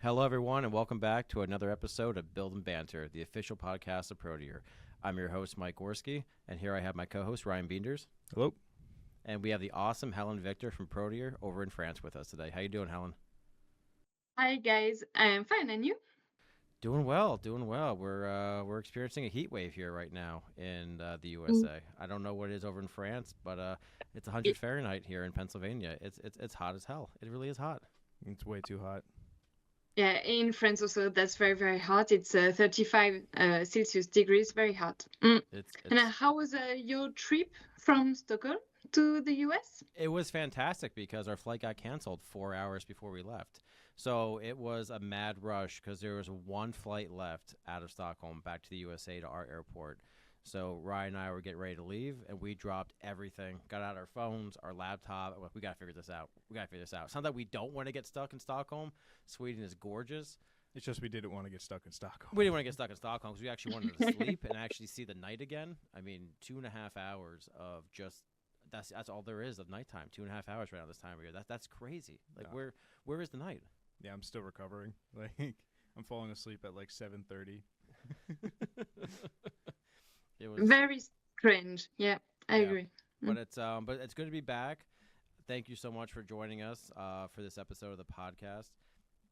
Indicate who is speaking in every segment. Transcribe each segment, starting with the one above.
Speaker 1: Hello, everyone, and welcome back to another episode of Build and Banter, the official podcast of Proteor. I'm your host, Mike Gorski, and here I have my co-host, Ryan Beenders.
Speaker 2: Hello.
Speaker 1: And we have the awesome Helene Victor from Proteor over in France with us today. How you doing, Helen?
Speaker 3: Hi guys, I am fine, and you?
Speaker 1: Doing well, doing well. We're experiencing a heat wave here right now in the USA. I don't know what it is over in France, but it's 100 Fahrenheit here in Pennsylvania. It's hot as hell. It really is hot.
Speaker 2: It's way too hot.
Speaker 3: Yeah, in France also, that's very, very hot. It's 35 Celsius degrees, very hot. And how was your trip from Stockholm to the US?
Speaker 1: It was fantastic because our flight got canceled 4 hours before we left. So it was a mad rush because there was one flight left out of Stockholm back to the USA to our airport. So Ryan and I were getting ready to leave, and we dropped everything, got out our phones, our laptop. We got to figure this out. It's not that we don't want to get stuck in Stockholm. Sweden is gorgeous.
Speaker 2: It's just we didn't want to get stuck in Stockholm.
Speaker 1: We didn't want to get stuck in Stockholm because we actually wanted to sleep and actually see the night again. I mean, 2.5 hours of just that's all there is of nighttime. 2.5 hours right now this time of year. That's crazy. Like where is the night?
Speaker 2: Yeah, I'm still recovering. Like I'm falling asleep at like 7:30.
Speaker 1: It was
Speaker 3: very strange. Yeah, I agree.
Speaker 1: But it's good to be back. Thank you so much for joining us for this episode of the podcast.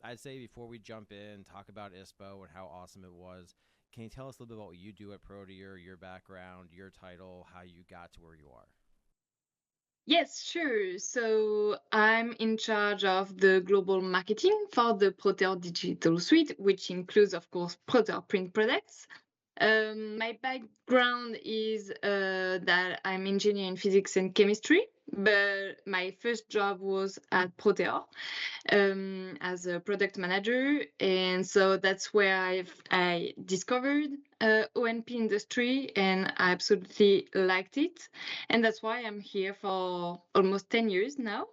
Speaker 1: I'd say before we jump in, talk about ISPO and how awesome it was. Can you tell us a little bit about what you do at Proteor, your background, your title, how you got to where you are?
Speaker 3: Yes, sure. So I'm in charge of the global marketing for the Proteor Digital Suite, which includes, of course, Proteor print products. My background is that I'm engineer in physics and chemistry, but my first job was at Proteor as a product manager, and so that's where I discovered ONP industry, and I absolutely liked it, and that's why I'm here for almost 10 years now,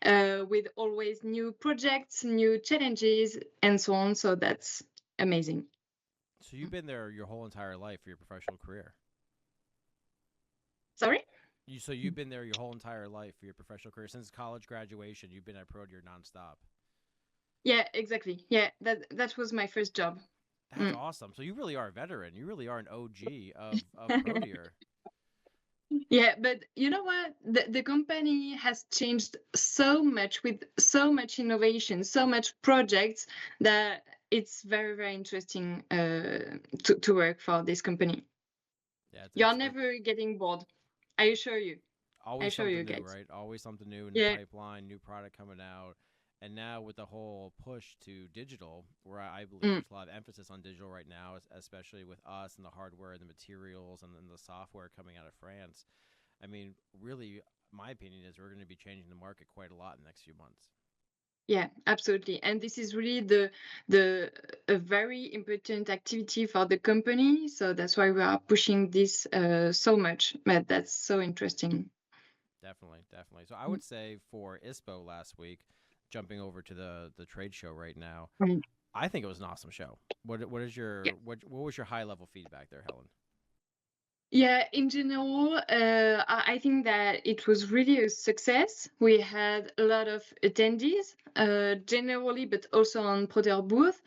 Speaker 3: with always new projects, new challenges, and so on. So that's amazing.
Speaker 1: So you've been there your whole entire life for your professional career?
Speaker 3: Sorry?
Speaker 1: You've been there your whole entire life for your professional career. Since college graduation, you've been at Proteor nonstop.
Speaker 3: Yeah, exactly. Yeah, that was my first job.
Speaker 1: That's awesome. So you really are a veteran. You really are an OG of Proteor.
Speaker 3: Yeah, but you know what? The company has changed so much with so much innovation, so much projects that it's very, very interesting to work for this company.
Speaker 1: Yeah,
Speaker 3: You're never getting bored. I assure you.
Speaker 1: Always something new, right? Always something new in the pipeline, new product coming out. And now with the whole push to digital, where I believe there's a lot of emphasis on digital right now, especially with us and the hardware and the materials and then the software coming out of France. I mean, really, my opinion is we're going to be changing the market quite a lot in the next few months.
Speaker 3: Yeah, absolutely. And this is really a very important activity for the company. So that's why we are pushing this so much. But that's so interesting.
Speaker 1: Definitely. So I would say for ISPO last week, jumping over to the trade show right now, I think it was an awesome show. What was your high level feedback there, Helen?
Speaker 3: Yeah, in general, I think that it was really a success. We had a lot of attendees, generally, but also on Proteor booth.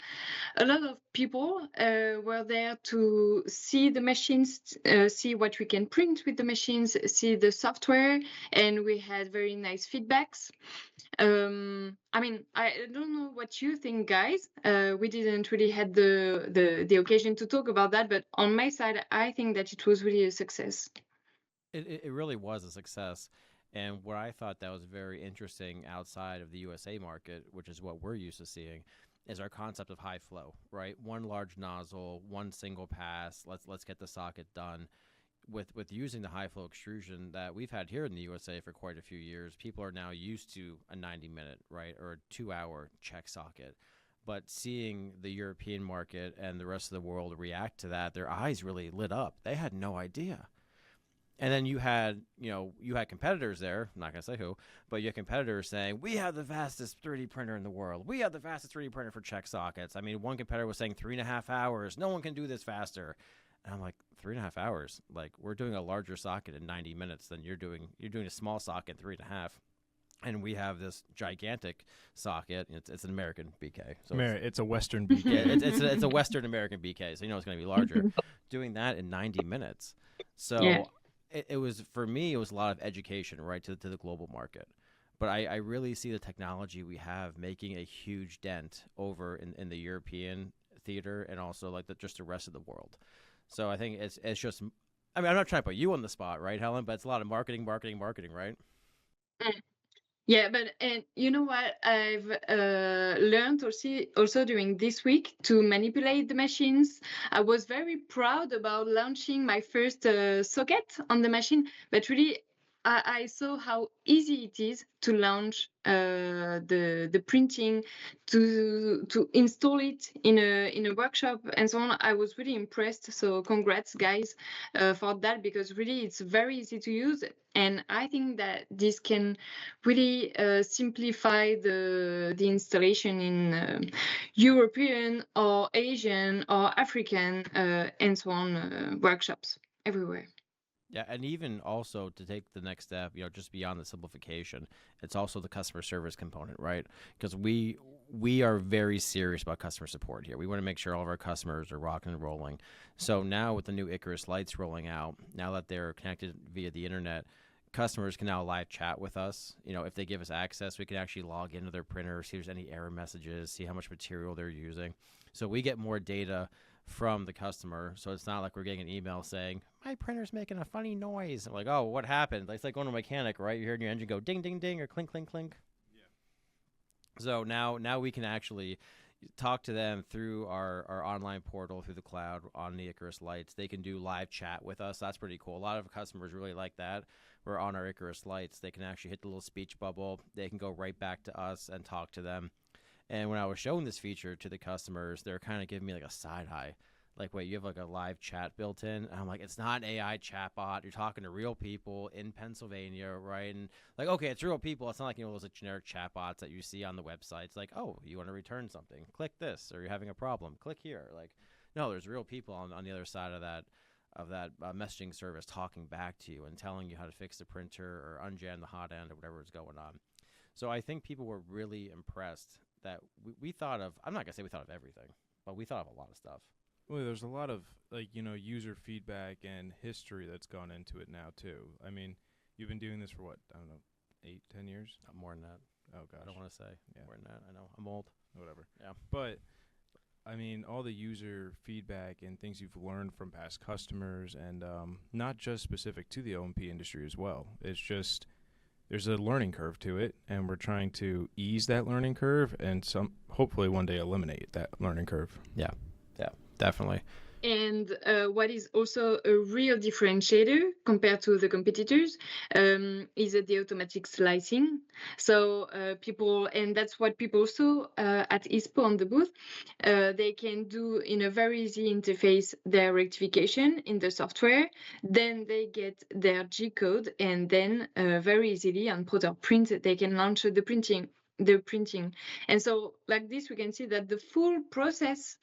Speaker 3: A lot of people were there to see the machines, see what we can print with the machines, see the software, and we had very nice feedbacks. I mean, I don't know what you think, guys. We didn't really had the occasion to talk about that, but on my side, I think that it was really a success.
Speaker 1: It really was a success. And what I thought that was very interesting outside of the USA market, which is what we're used to seeing, is our concept of high flow, right? One large nozzle, one single pass. Let's get the socket done. With using the high flow extrusion that we've had here in the USA for quite a few years, people are now used to a 90-minute, right, or a 2-hour check socket. But seeing the European market and the rest of the world react to that, their eyes really lit up. They had no idea. And then you had competitors there, I'm not going to say who, but you had competitors saying, we have the fastest 3D printer in the world. We have the fastest 3D printer for check sockets. I mean, one competitor was saying 3.5 hours. No one can do this faster. And I'm like, 3.5 hours? Like, we're doing a larger socket in 90 minutes than you're doing a small socket in 3.5. and we have this gigantic socket. It's an American BK, so
Speaker 2: It's a Western
Speaker 1: yeah,
Speaker 2: BK.
Speaker 1: it's a Western American BK, so it's going to be larger. Doing that in 90 minutes, so
Speaker 3: Yeah.
Speaker 1: it was, for me, it was a lot of education, right, to the global market. But I really see the technology we have making a huge dent over in the European theater, and also like just the rest of the world. So I think it's just, I mean, I'm not trying to put you on the spot, right, Helen? But it's a lot of marketing, right?
Speaker 3: Yeah, but and you know what I've learned also during this week to manipulate the machines. I was very proud about launching my first socket on the machine, but really I saw how easy it is to launch the printing, to install it in a workshop and so on. I was really impressed. So congrats, guys, for that, because really it's very easy to use, and I think that this can really simplify the installation in European or Asian or African and so on workshops everywhere.
Speaker 1: Yeah, and even also to take the next step, just beyond the simplification, it's also the customer service component, right? Because we are very serious about customer support here. We want to make sure all of our customers are rocking and rolling. So now with the new Icarus lights rolling out, now that they're connected via the internet, customers can now live chat with us. If they give us access, we can actually log into their printer, see if there's any error messages, see how much material they're using. So we get more data from the customer. So it's not like we're getting an email saying, my printer's making a funny noise. I'm like, oh, what happened? It's like going to a mechanic, right? You're hearing your engine go ding, ding, ding, or clink, clink, clink. Yeah. So now we can actually talk to them through our online portal, through the cloud on the Icarus lights. They can do live chat with us. That's pretty cool. A lot of customers really like that. We're on our Icarus lights. They can actually hit the little speech bubble. They can go right back to us and talk to them. And when I was showing this feature to the customers, they're kind of giving me like a side eye. Like, wait, you have like a live chat built in? And I'm like, it's not an AI chatbot. You're talking to real people in Pennsylvania, right? And like, okay, it's real people. It's not like, those like generic chatbots that you see on the website. It's like, oh, you want to return something? Click this. Or you're having a problem. Click here. Like, no, there's real people on the other side of that messaging service talking back to you and telling you how to fix the printer or unjam the hot end or whatever is going on. So I think people were really impressed that we thought of, I'm not going to say we thought of everything, but we thought of a lot of stuff.
Speaker 2: Well, there's a lot of user feedback and history that's gone into it now too. I mean, you've been doing this for what? I don't know, 8-10 years?
Speaker 1: More than that.
Speaker 2: Oh gosh.
Speaker 1: I don't want to say more than that. I know. I'm old.
Speaker 2: Whatever.
Speaker 1: Yeah.
Speaker 2: But I mean, all the user feedback and things you've learned from past customers, and not just specific to the O&P industry as well. It's just there's a learning curve to it, and we're trying to ease that learning curve and hopefully one day eliminate that learning curve.
Speaker 1: Yeah, definitely.
Speaker 3: And what is also a real differentiator compared to the competitors is the automatic slicing. So people, and that's what people saw at ISPO on the booth, they can do in a very easy interface their rectification in the software. Then they get their G-code, and then very easily on Proteor Print, they can launch the printing. And so like this, we can see that the full process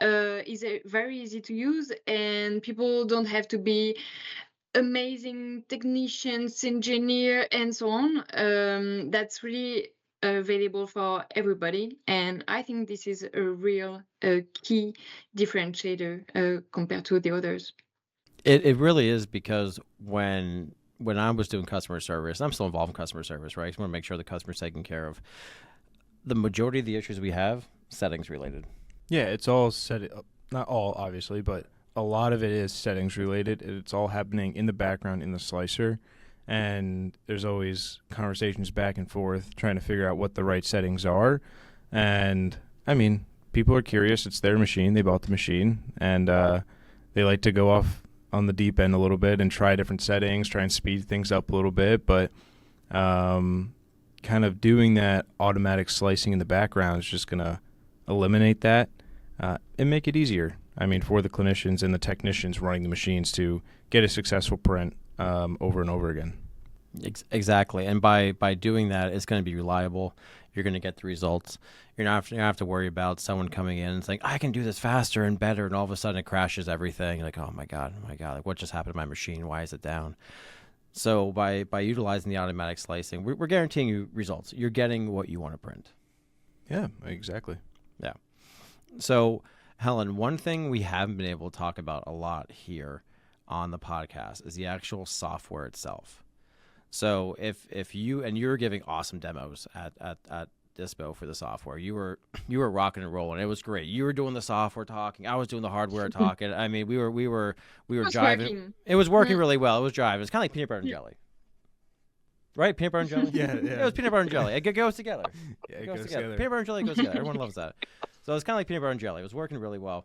Speaker 3: is very easy to use, and people don't have to be amazing technicians, engineer, and so on. That's really available for everybody, and I think this is a real key differentiator compared to the others.
Speaker 1: It really is, because when I was doing customer service, I'm still involved in customer service, right? I want to make sure the customer's taken care of. The majority of the issues we have, settings related.
Speaker 2: Yeah, it's all not all, obviously, but a lot of it is settings related. It's all happening in the background in the slicer, and there's always conversations back and forth trying to figure out what the right settings are. And, I mean, people are curious. It's their machine. They bought the machine, and they like to go off on the deep end a little bit and try different settings, try and speed things up a little bit. But kind of doing that automatic slicing in the background is just going to eliminate that and make it easier. I mean, for the clinicians and the technicians running the machines to get a successful print over and over again.
Speaker 1: Exactly. And by doing that, it's going to be reliable. You're going to get the results. You're not have to worry about someone coming in and saying, I can do this faster and better, and all of a sudden it crashes everything. You're like, oh my God, like what just happened to my machine? Why is it down? So by utilizing the automatic slicing, we're guaranteeing you results. You're getting what you want to print.
Speaker 2: Yeah, exactly.
Speaker 1: Yeah. So, Helen, one thing we haven't been able to talk about a lot here on the podcast is the actual software itself. So if you're giving awesome demos at Dispo for the software, you were rocking and rolling. It was great. You were doing the software talking. I was doing the hardware talking. I mean, we were jiving.
Speaker 3: Working.
Speaker 1: It was working really well. It was jiving. It's kind of like peanut butter and jelly. Right? Peanut butter and jelly?
Speaker 2: Yeah.
Speaker 1: It was peanut butter and jelly. It goes together.
Speaker 2: Yeah, it goes together.
Speaker 1: Peanut butter and jelly goes together. Everyone loves that. So it's kind of like peanut butter and jelly. It was working really well.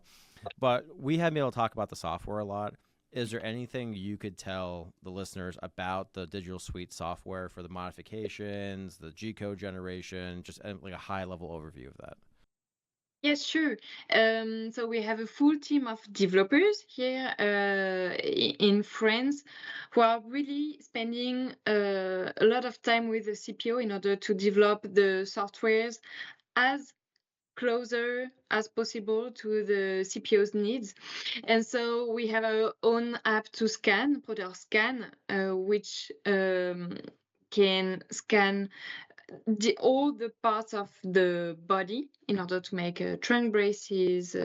Speaker 1: But we haven't been able to talk about the software a lot. Is there anything you could tell the listeners about the Digital Suite software for the modifications, the G-code generation, just like a high-level overview of that?
Speaker 3: Yes, sure. So we have a full team of developers here in France who are really spending a lot of time with the CPO in order to develop the softwares as closer as possible to the CPO's needs. And so we have our own app to scan, Proteor Scan, which can scan all the parts of the body in order to make trunk braces,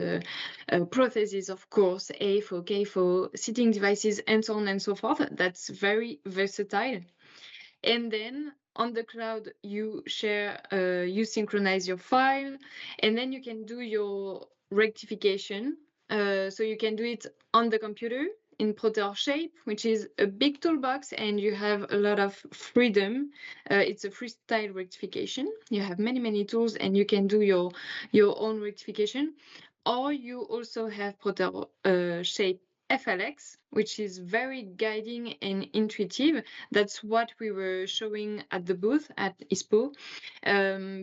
Speaker 3: prostheses, of course, AFO, KFO, sitting devices, and so on and so forth. That's very versatile. And then on the cloud, you share, you synchronize your file, and then you can do your rectification. So you can do it on the computer in Proteor Shape, which is a big toolbox, and you have a lot of freedom. It's a freestyle rectification. You have many tools, and you can do your own rectification. Or you also have Proteor Shape FLX, which is very guiding and intuitive. That's what we were showing at the booth at ISPO,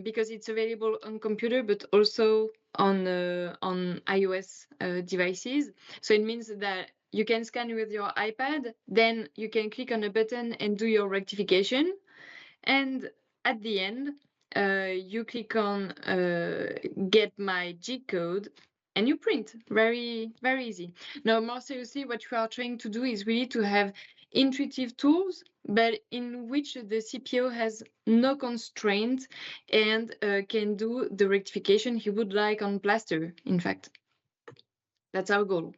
Speaker 3: because it's available on computer, but also on iOS devices. So it means that you can scan with your iPad, then you can click on a button and do your rectification. And at the end, you click on get my G code and you print. Very easy. Now, more seriously, what we are trying to do is really to have intuitive tools, but in which the CPO has no constraint and can do the rectification he would like on plaster, in fact. That's our goal.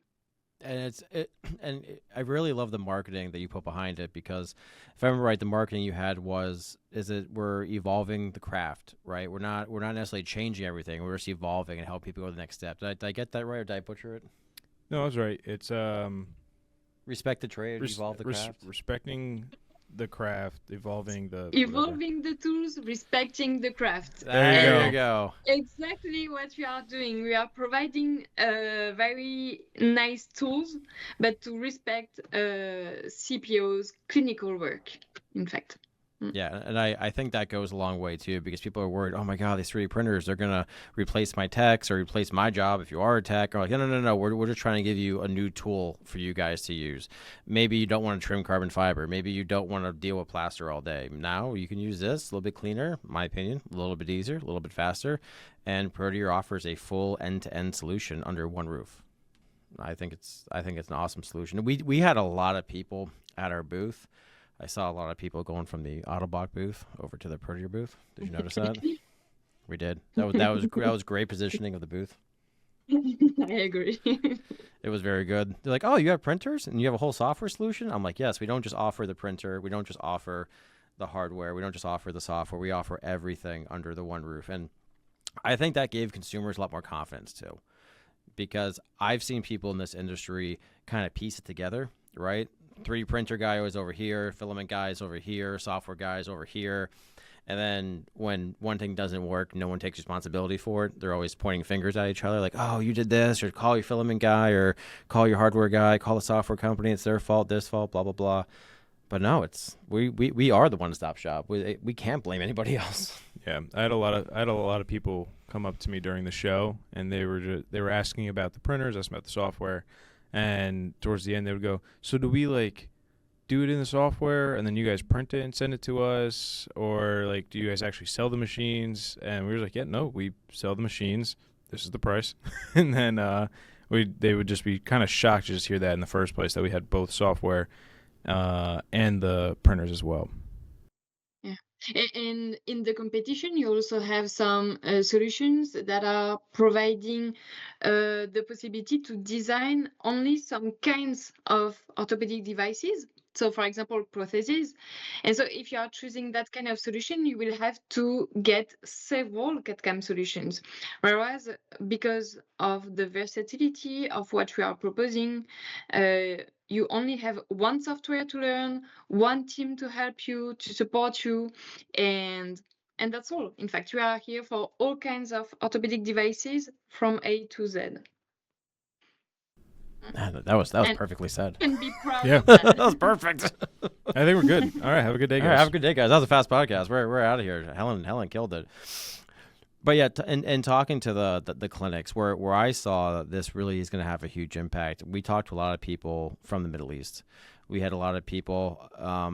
Speaker 1: And I really love the marketing that you put behind it, because if I remember right, the marketing you had we're evolving the craft, right? We're not necessarily changing everything. We're just evolving and help people go to the next step. Did I get that right, or did I butcher it?
Speaker 2: No, I was right. It's
Speaker 1: respect the trade, evolve the craft.
Speaker 2: Respecting the craft, evolving the
Speaker 3: tools, respecting the craft.
Speaker 1: There you go.
Speaker 3: Exactly what we are doing. We are providing very nice tools, but to respect CPO's clinical work, in fact.
Speaker 1: Yeah, and I think that goes a long way too, because people are worried, oh my God, these 3D printers, they're going to replace my techs or replace my job if you are a tech. Or like, no, we're just trying to give you a new tool for you guys to use. Maybe you don't want to trim carbon fiber. Maybe you don't want to deal with plaster all day. Now you can use this, a little bit cleaner, in my opinion, a little bit easier, a little bit faster, and Proteor offers a full end-to-end solution under one roof. I think it's an awesome solution. We had a lot of people at our booth. I saw a lot of people going from the Autobot booth over to the Proteor booth. Did you notice that? We did. That was great positioning of the booth.
Speaker 3: I agree.
Speaker 1: It was very good. They're like, "Oh, you have printers and you have a whole software solution?" I'm like, "Yes, we don't just offer the printer. We don't just offer the hardware. We don't just offer the software. We offer everything under the one roof." And I think that gave consumers a lot more confidence too, because I've seen people in this industry kind of piece it together, right? 3D printer guy was over here, filament guy is over here, software guy is over here. And then when one thing doesn't work, no one takes responsibility for it. They're always pointing fingers at each other like, oh, you did this, or call your filament guy, or call your hardware guy, call the software company. It's their fault, this fault, blah, blah, blah. But no, it's we are the one-stop shop. We can't blame anybody else.
Speaker 2: Yeah, I had a lot of people come up to me during the show, and they were asking about the printers, asking about the software. And towards the end, they would go, so do we, like, do it in the software, and then you guys print it and send it to us? Or, like, do you guys actually sell the machines? And we were like, yeah, no, we sell the machines. This is the price. And then they would just be kind of shocked to just hear that in the first place, that we had both software and the printers as well.
Speaker 3: Yeah. And in the competition, you also have some solutions that are providing the possibility to design only some kinds of orthopedic devices. So, for example, prostheses. And so, if you are choosing that kind of solution, you will have to get several CAD/CAM solutions. Whereas, because of the versatility of what we are proposing, you only have one software to learn, one team to help you, to support you, and that's all. In fact, we are here for all kinds of orthopedic devices from A to Z.
Speaker 1: That was
Speaker 3: And
Speaker 1: perfectly said.
Speaker 3: can be proud
Speaker 2: Yeah.
Speaker 3: of that.
Speaker 1: That was perfect.
Speaker 2: I think we're good. All right, have a good day,
Speaker 1: All
Speaker 2: guys.
Speaker 1: right, have a good day, guys. That was a fast podcast. We're out of here. Helen killed it. But yeah, and talking to the clinics where I saw that this really is going to have a huge impact. We talked to a lot of people from the Middle East. We had a lot of people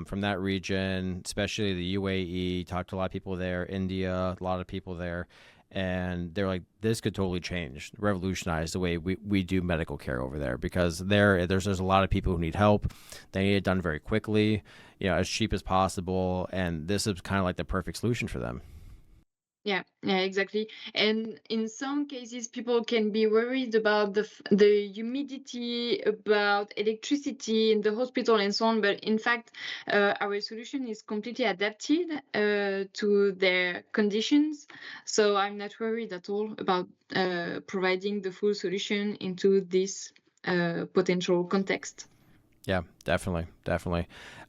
Speaker 1: from that region, especially the UAE. Talked to a lot of people there, India, a lot of people there, and they're like, this could totally change, revolutionize the way we do medical care over there, because there's a lot of people who need help. They need it done very quickly, as cheap as possible, and this is kind of like the perfect solution for them.
Speaker 3: Yeah, exactly. And in some cases, people can be worried about the humidity, about electricity in the hospital and so on. But in fact, our solution is completely adapted to their conditions. So I'm not worried at all about providing the full solution into this potential context.
Speaker 1: Yeah, definitely.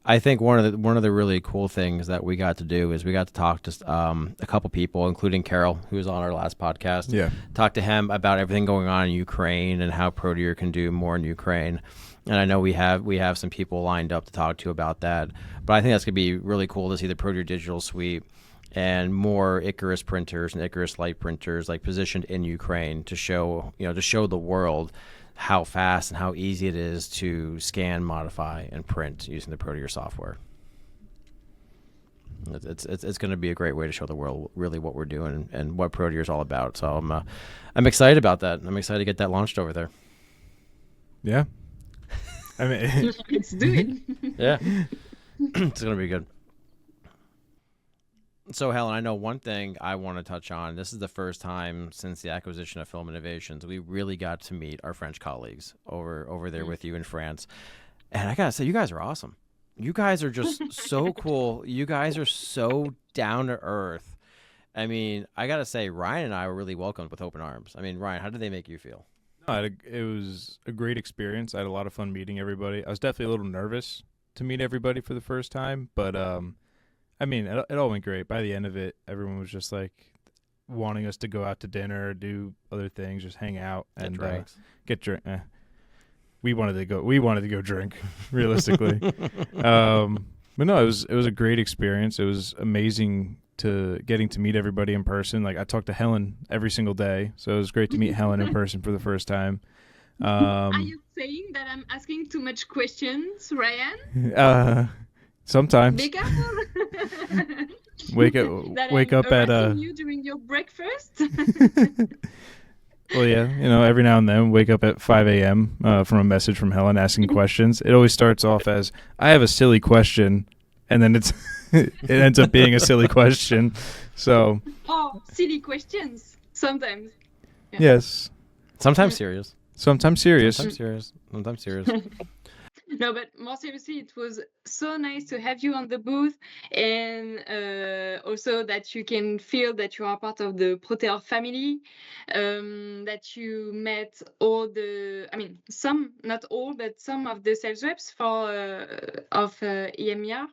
Speaker 1: I think one of the really cool things that we got to do is we got to talk to a couple people, including Carol, who was on our last podcast.
Speaker 2: Yeah.
Speaker 1: Talk to him about everything going on in Ukraine and how Proteor can do more in Ukraine. And I know we have some people lined up to talk to about that. But I think that's gonna be really cool to see the Proteor Digital Suite and more Icarus printers and Icarus Light printers like positioned in Ukraine to show the world how fast and how easy it is to scan, modify, and print using the Proteor software. It's going to be a great way to show the world really what we're doing and what Proteor is all about. So I'm excited about that. I'm excited to get that launched over there.
Speaker 2: Yeah. I mean,
Speaker 3: Let's do it.
Speaker 1: Yeah, it's going to be good. So, Helen, I know one thing I want to touch on. This is the first time since the acquisition of Film Innovations we really got to meet our French colleagues over there with you in France. And I got to say, you guys are awesome. You guys are just so cool. You guys are so down to earth. I mean, I got to say, Ryan and I were really welcomed with open arms. I mean, Ryan, how did they make you feel?
Speaker 2: no, it was a great experience. I had a lot of fun meeting everybody. I was definitely a little nervous to meet everybody for the first time, but I mean, it all went great. By the end of it, everyone was just like wanting us to go out to dinner, do other things, just hang out and get drink. We wanted to go drink, realistically. But no, it was a great experience. It was amazing getting to meet everybody in person. Like I talked to Helen every single day, so it was great to meet Helen in person for the first time.
Speaker 3: Are you saying that I'm asking too much questions, Ryan?
Speaker 2: Sometimes
Speaker 3: Be careful.
Speaker 2: wake up at
Speaker 3: you during your breakfast.
Speaker 2: Well, yeah, every now and then wake up at 5 a.m. From a message from Helen asking questions. It always starts off as, I have a silly question, and then it ends up being a silly question. So.
Speaker 3: Oh, silly questions. Sometimes.
Speaker 2: Yeah. Yes.
Speaker 1: Sometimes serious.
Speaker 2: Sometimes serious.
Speaker 1: Sometimes serious.
Speaker 3: No, but more seriously, it was so nice to have you on the booth, and also that you can feel that you are part of the Proteor family, that you met some, not all, but some of the sales reps of EMEA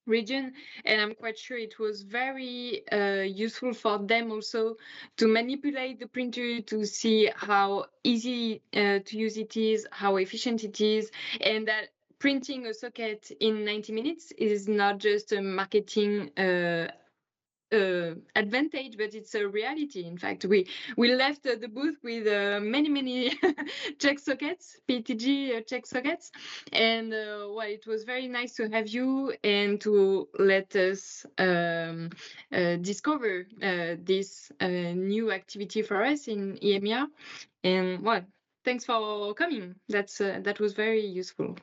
Speaker 3: region, and I'm quite sure it was very useful for them also to manipulate the printer to see how easy to use it is, how efficient it is, and that printing a socket in 90 minutes is not just a marketing advantage, but it's a reality. In fact, we left the booth with many check sockets, PTG check sockets, and it was very nice to have you and to let us discover this new activity for us in EMEA. And thanks for coming. That was very useful.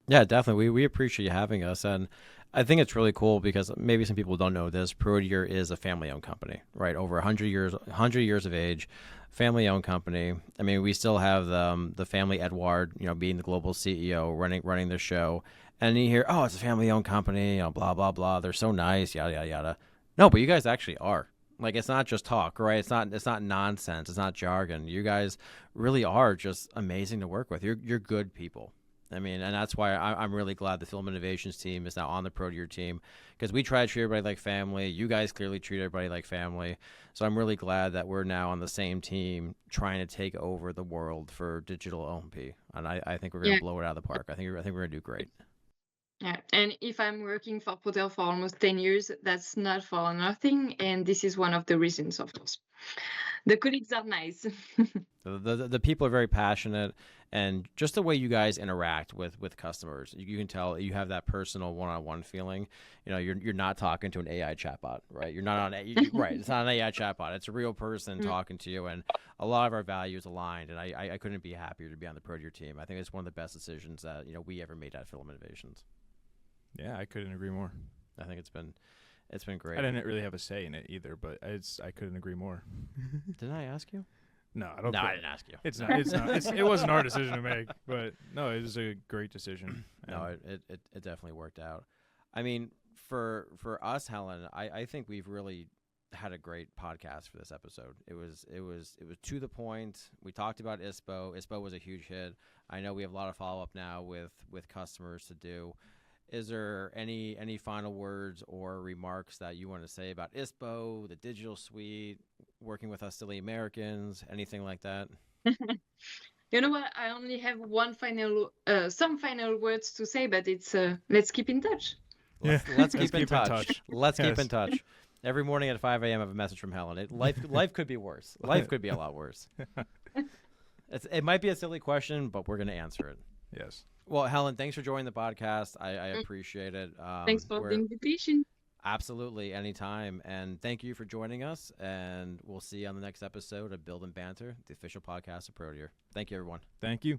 Speaker 1: Yeah, definitely. We appreciate you having us, and I think it's really cool because maybe some people don't know this. Proteor is a family-owned company, right? Over 100 years of age, family-owned company. I mean, we still have the family Edward, being the global CEO, running the show, and you hear, oh, it's a family-owned company, blah blah blah. They're so nice, yada yada yada. No, but you guys actually are. Like, it's not just talk, right? It's not nonsense. It's not jargon. You guys really are just amazing to work with. You're good people. I mean, and that's why I'm really glad the Film Innovations team is now on the Proteor team, because we try to treat everybody like family. You guys clearly treat everybody like family. So I'm really glad that we're now on the same team trying to take over the world for digital O&P. And I think we're going
Speaker 3: Yeah.
Speaker 1: to blow it out of the park. I think we're going to do great.
Speaker 3: Yeah, and if I'm working for Proteor for almost 10 years, that's not for nothing. And this is one of the reasons, of course. The colleagues are nice.
Speaker 1: The people are very passionate, and just the way you guys interact with customers, you can tell you have that personal one-on-one feeling. You're not talking to an AI chatbot, right? You're not right. It's not an AI chatbot. It's a real person talking to you, and a lot of our values aligned. And I couldn't be happier to be on the Proteor team. I think it's one of the best decisions that we ever made at Film Innovations.
Speaker 2: Yeah, I couldn't agree more.
Speaker 1: I think it's been great.
Speaker 2: I didn't really have a say in it either, but I couldn't agree more.
Speaker 1: Didn't I ask you?
Speaker 2: No, I don't.
Speaker 1: No, I didn't ask you.
Speaker 2: It's not. It's not. It wasn't our decision to make, but no, it was a great decision.
Speaker 1: No, it definitely worked out. I mean, for us, Helen, I think we've really had a great podcast for this episode. It was to the point. We talked about ISPO. ISPO was a huge hit. I know we have a lot of follow up now with customers to do. Is there any final words or remarks that you want to say about ISPO, the digital suite, working with us silly Americans, anything like that?
Speaker 3: You know what? I only have some final words to say, but it's let's keep in touch.
Speaker 1: Let's keep in touch. Let's keep
Speaker 2: Yes.
Speaker 1: in touch. Every morning at 5 a.m. I have a message from Helen. Life could be worse. Life could be a lot worse. It might be a silly question, but we're going to answer it.
Speaker 2: Yes.
Speaker 1: Well, Helen, thanks for joining the podcast. I appreciate it.
Speaker 3: Thanks for the invitation.
Speaker 1: Absolutely, anytime. And thank you for joining us. And we'll see you on the next episode of Build and Banter, the official podcast of Proteor. Thank you, everyone.
Speaker 2: Thank you.